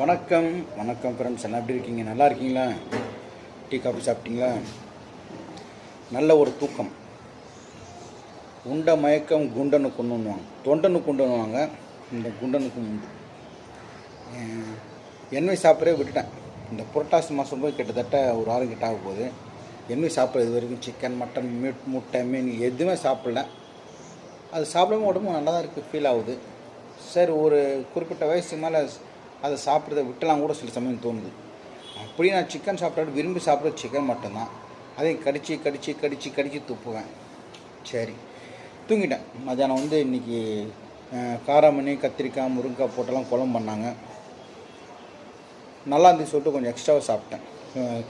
வணக்கம் வணக்கம் ஃப்ரெண்ட்ஸ், எல்லாம் எப்படி இருக்கீங்க? நல்லா இருக்கீங்களா? டீ காஃபி சாப்பிட்டீங்களா? நல்ல ஒரு தூக்கம். உண்ட மயக்கம் குண்டனு கொண்டுன்னுவாங்க, தொண்டனு கொண்டுன்னுவாங்க. இந்த குண்டனுக்கு உண்டு. எண்ணெய் சாப்பிட்றே விட்டுட்டேன். இந்த புரட்டாசி மாதம் போய் கிட்டத்தட்ட ஒரு வாரம் கிட்ட ஆக போகுது. எண்ணெய் சாப்பிட்றது இது வரைக்கும் சிக்கன், மட்டன், முட்டை, மீன் எதுவுமே சாப்பிடல. அது சாப்பிடாம உடம்பு நல்லா தான் இருக்குது, ஃபீல் ஆகுது. சரி, ஒரு குறிப்பிட்ட வயசுக்கு மேலே அதை சாப்பிட்றத விட்டலாம் கூட சில சமயம் தோணுது. அப்படி நான் சிக்கன் சாப்பிட்றது விரும்பி சாப்பிட்றது சிக்கன் மட்டும்தான். அதையும் கடித்து துப்புவேன். சரி, தூங்கிட்டேன். மத்தியானம் இன்றைக்கி காராமணி, கத்திரிக்காய், முருங்கைக்காய் போட்டெல்லாம் குழம்பு பண்ணாங்க. நல்லா இருந்துச்சு சொல்லிட்டு கொஞ்சம் எக்ஸ்ட்ராவாக சாப்பிட்டேன்.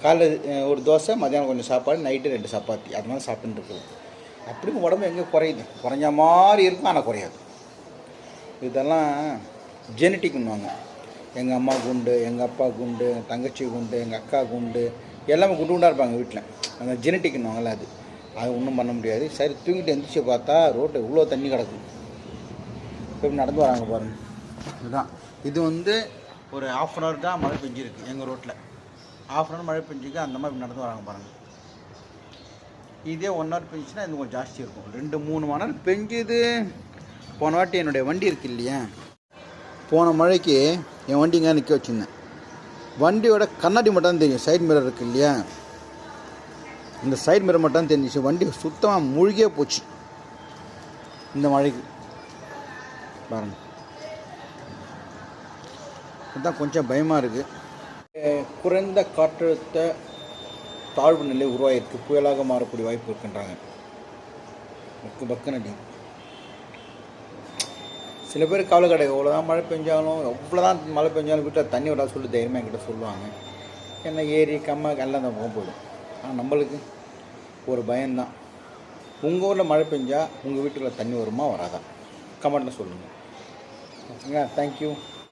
காலைல ஒரு தோசை, மத்தியானம் கொஞ்சம் சாப்பாடு, நைட்டு 2 சப்பாத்தி, அது மாதிரி சாப்பிட்டுட்டு இருக்குது. அப்படியும் உடம்பு எங்கே குறையுது? குறைஞ்ச மாதிரி இருக்கும், ஆனால் குறையாது. இதெல்லாம் ஜெனட்டிக்னுவாங்க. எங்கள் அம்மா குண்டு, எங்கள் அப்பா குண்டு, எங்கள் தங்கச்சி குண்டு, எங்கள் அக்கா குண்டு, எல்லாமே குண்டு குண்டாக இருப்பாங்க வீட்டில். அந்த ஜெனட்டிக்னுவாங்கள்ல, அது ஒன்றும் பண்ண முடியாது. சரி, தூங்கிட்டு எந்திரிச்சு பார்த்தா ரோட்டில் இவ்வளோ தண்ணி கிடக்கும். இப்போ நடந்து வராங்க பாருங்கள். இதுதான் இது ஒரு 1/2 hour தான் மழை பெஞ்சிருக்கு எங்கள் ரோட்டில். 1/2 hour மழை பெஞ்சிருக்கு, அந்த மாதிரி நடந்து வராங்க பாருங்கள். இதே 1 hour பெஞ்சிச்சுன்னா இன்னும் கொஞ்சம் ஜாஸ்தி இருக்கும். 2-3 மணி நேரம் பெஞ்சுது. போன வாட்டி என்னுடைய வண்டி இருக்குது இல்லையா, போன மழைக்கு என் வண்டிங்க நிற்க வச்சுருந்தேன். வண்டியோட கண்ணாடி மட்டும் தான் தெரியும், சைட் மிரர் இருக்குது இல்லையா, இந்த சைட் மிரர் மட்டும் தான் தெரிஞ்சிச்சு. வண்டி சுத்தமாக மூழ்கியே போச்சு இந்த மழைக்கு பாருங்கள். அதுதான் கொஞ்சம் பயமாக இருக்குது. குறைந்த காற்றழுத்த தாழ்வு நிலை உருவாகிருக்கு, புயலாக மாறக்கூடிய வாய்ப்பு இருக்குன்றாங்க. பக்கு நடி சில பேர் கவலை கிடையாது. எவ்வளோதான் மழை பெஞ்சாலும், எவ்வளோதான் மழை பெஞ்சாலும் வீட்டில் தண்ணி விடாது சொல்லி தைரியமாக என்கிட்ட சொல்லுவாங்க. ஏன்னா ஏரி கம்மா எல்லாம் தான் போயிடும். ஆனால் நம்மளுக்கு ஒரு பயம்தான். உங்கள் ஊரில் மழை பெஞ்சால் உங்கள் வீட்டில் தண்ணி வருமா வராதா? கமெண்ட்டில் சொல்லுங்கள். ஓகேங்களா? தேங்க்யூ.